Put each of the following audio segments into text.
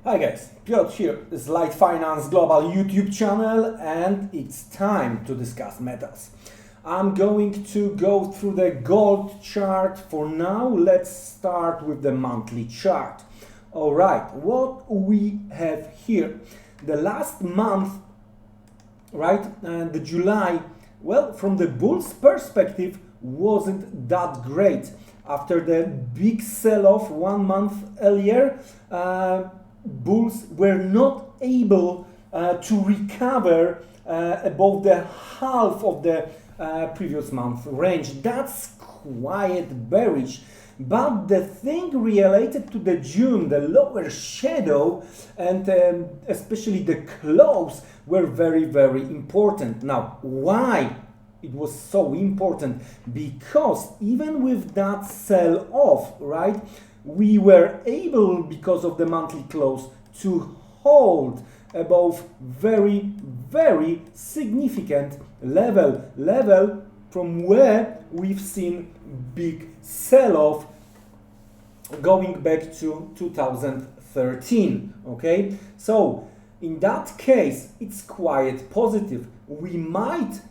Hi guys, Piotr here. This is LiteFinance Global YouTube channel and it's time to discuss metals. I'm going to go through the gold chart for now. Let's start with the monthly chart. Alright, what we have here. The last month, right, the July, well, from the bull's perspective, wasn't that great. After the big sell-off 1 month earlier, bulls were not able to recover above the half of the previous month range. That's quite bearish. But the thing related to the June, the lower shadow and especially the close were very, very important. Now, why it was so important? Because even with that sell-off, right, we were able, because of the monthly close, to hold above very, very significant level from where we've seen big sell-off going back to 2013. Okay, so in that case it's quite positive. We might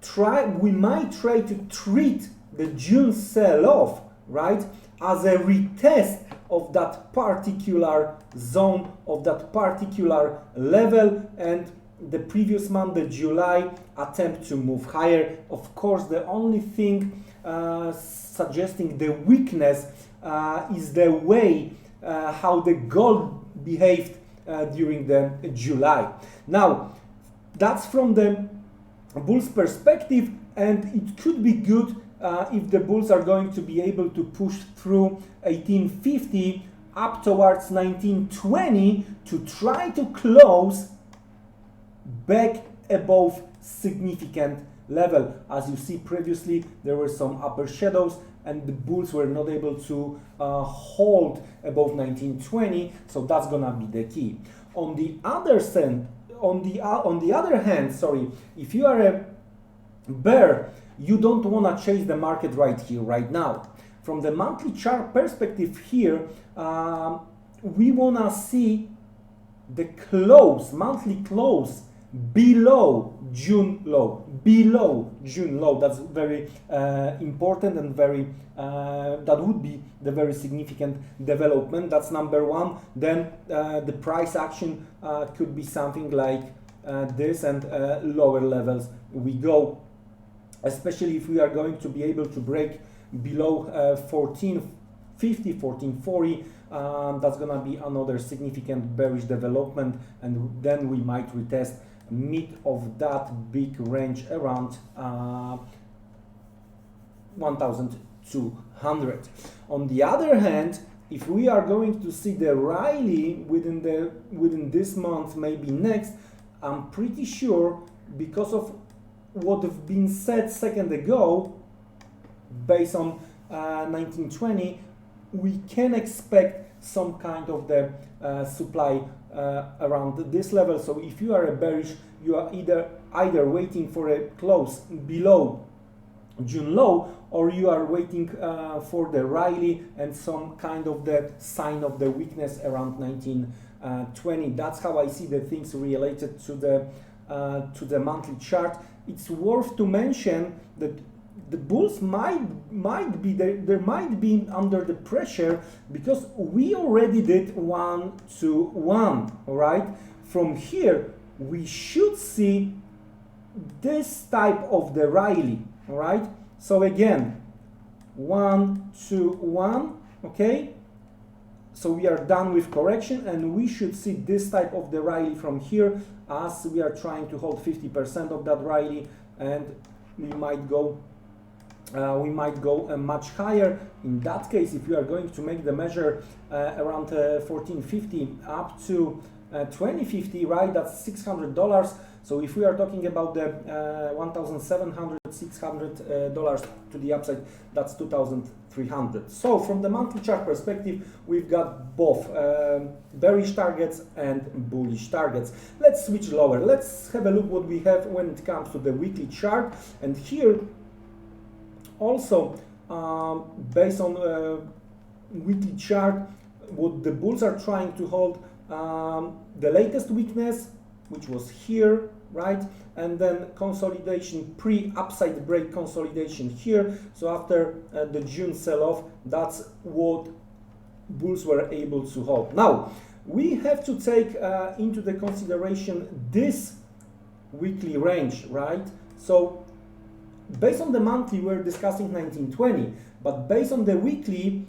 try to treat the June sell-off, right, as a retest of that particular zone, of that particular level, and the previous month, the July, attempt to move higher. Of course, the only thing suggesting the weakness is the way how the gold behaved during the July. Now, that's from the bull's perspective, and it could be good if the bulls are going to be able to push through 1850 up towards 1920 to try to close back above significant level. As you see previously, there were some upper shadows and the bulls were not able to hold above 1920, so that's gonna be the key. On the other hand, if you are a bear, you don't want to chase the market right here, right now. From the monthly chart perspective here, we want to see the close, monthly close, below June low. That's very important and very that would be the very significant development. That's number one. Then the price action could be something like this, and lower levels we go, especially if we are going to be able to break below 1450, 1440. That's gonna be another significant bearish development, and then we might retest mid of that big range around 1200. On the other hand, if we are going to see the rally within this month, maybe next, I'm pretty sure, because of what have been said second ago, based on 1920, we can expect some kind of the supply around this level. So if you are a bearish, you are either waiting for a close below June low, or you are waiting for the rally and some kind of the sign of the weakness around 1920. That's how I see the things related to the monthly chart. It's worth to mention that the bulls might be under the pressure, because we already did 1 to 1. All right, from here we should see this type of the rally. All right, so again 1 to 1. Okay, so we are done with correction, and we should see this type of the rally from here, as we are trying to hold 50% of that rally, and we might go much higher. In that case, if you are going to make the measure around 1450 up to 2050, right, that's $600. So if we are talking about the $1,700, $600 to the upside, that's 2,300. So from the monthly chart perspective, we've got both bearish targets and bullish targets. Let's switch lower. Let's have a look what we have when it comes to the weekly chart. And here also, based on weekly chart, what the bulls are trying to hold the latest weakness, which was here, right? And then consolidation, pre-upside break consolidation here. So after the June sell-off, that's what bulls were able to hold. Now, we have to take into the consideration this weekly range, right? So based on the monthly, we're discussing 1920, but based on the weekly,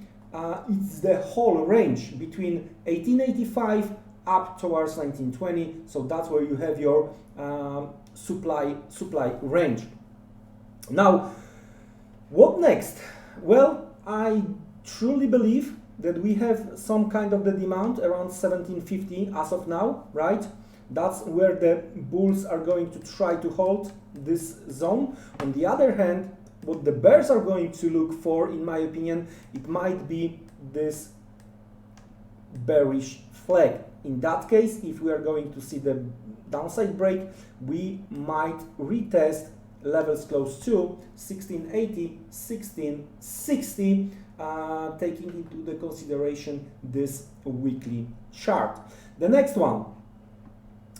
it's the whole range between 1885 up towards 1920. So that's where you have your supply range. Now, what next? Well, I truly believe that we have some kind of the demand around 1750 as of now, right? That's where the bulls are going to try to hold this zone. On the other hand, what the bears are going to look for, in my opinion, it might be this bearish flag. In that case, if we are going to see the downside break, we might retest levels close to 1680, 1660, taking into the consideration this weekly chart. The next one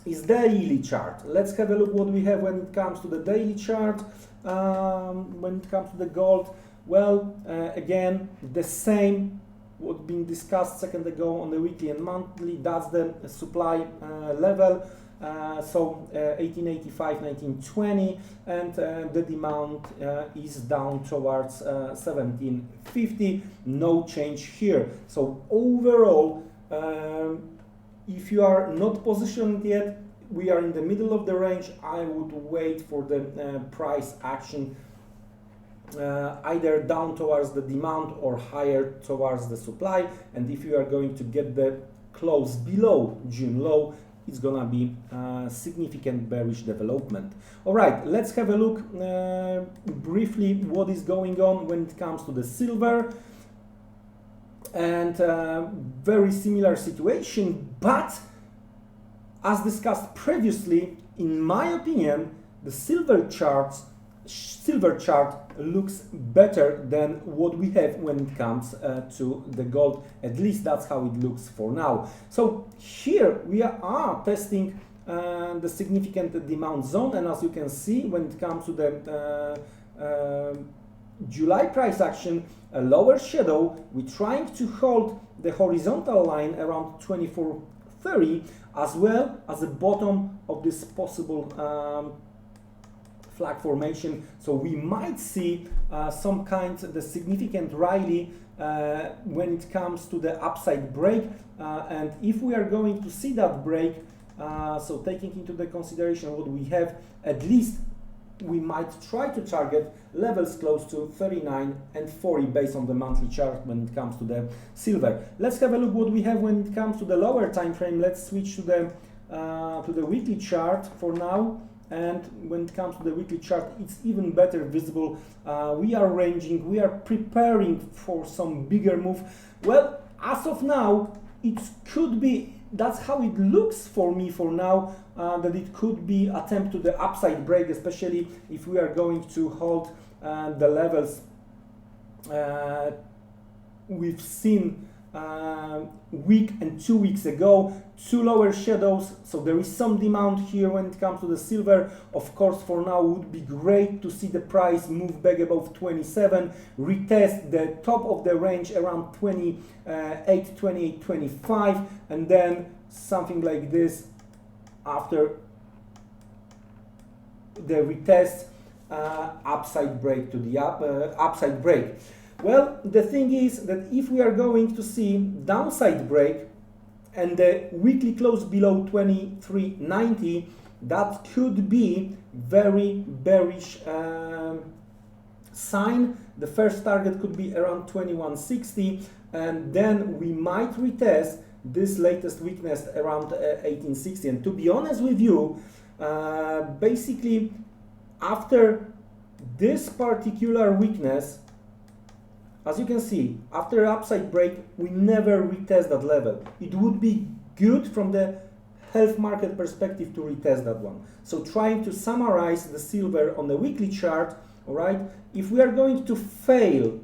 is daily chart. Let's have a look what we have when it comes to the daily chart. When it comes to the gold, well, again, the same what been discussed a second ago on the weekly and monthly. That's the supply level. So 1885, 1920, and the demand is down towards 1750. No change here. So overall, if you are not positioned yet, we are in the middle of the range. I would wait for the price action either down towards the demand or higher towards the supply. And if you are going to get the close below June low, it's gonna be significant bearish development. All right, let's have a look briefly what is going on when it comes to the silver. And very similar situation, but as discussed previously, in my opinion, the silver chart looks better than what we have when it comes to the gold. At least that's how it looks for now. So here we are testing the significant demand zone, and as you can see, when it comes to the July price action, a lower shadow, we're trying to hold the horizontal line around 2430, as well as the bottom of this possible flag formation. So we might see some kind of the significant rally when it comes to the upside break, and if we are going to see that break, so taking into the consideration what we have, at least we might try to target levels close to 39 and 40 based on the monthly chart when it comes to the silver. Let's have a look what we have when it comes to the lower time frame. Let's switch to the weekly chart for now. And when it comes to the weekly chart, it's even better visible. We are ranging, we are preparing for some bigger move. Well, as of now, it could be, that's how it looks for me for now, that it could be attempt to the upside break, especially if we are going to hold the levels we've seen week and 2 weeks ago. Two lower shadows, so there is some demand here when it comes to the silver. Of course, for now would be great to see the price move back above 27, retest the top of the range around 28, 28, 25, and then something like this after the retest, upside break to the upside break. Well, the thing is that if we are going to see downside break and the weekly close below 2390, that could be very bearish sign. The first target could be around 2160, and then we might retest this latest weakness around 1860. And to be honest with you, basically after this particular weakness, as you can see, after upside break, we never retest that level. It would be good from the health market perspective to retest that one. So trying to summarize the silver on the weekly chart, all right, if we are going to fail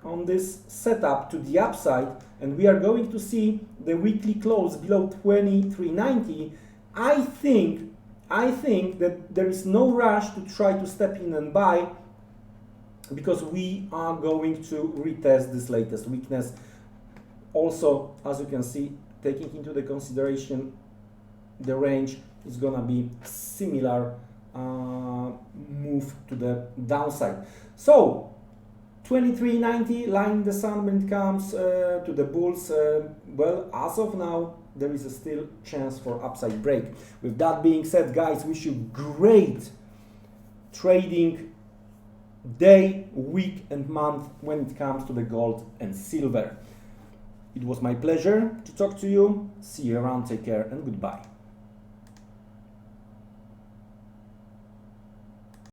on this setup to the upside, and we are going to see the weekly close below 23.90, I think that there is no rush to try to step in and buy, because we are going to retest this latest weakness. Also, as you can see, taking into the consideration the range, is gonna be similar move to the downside. So 23.90 line in the sun when it comes to the bulls. Well, as of now, there is a still chance for upside break. With that being said, guys, wish you great trading day, week and month when it comes to the gold and silver. It was my pleasure to talk to you. See you around, take care and goodbye.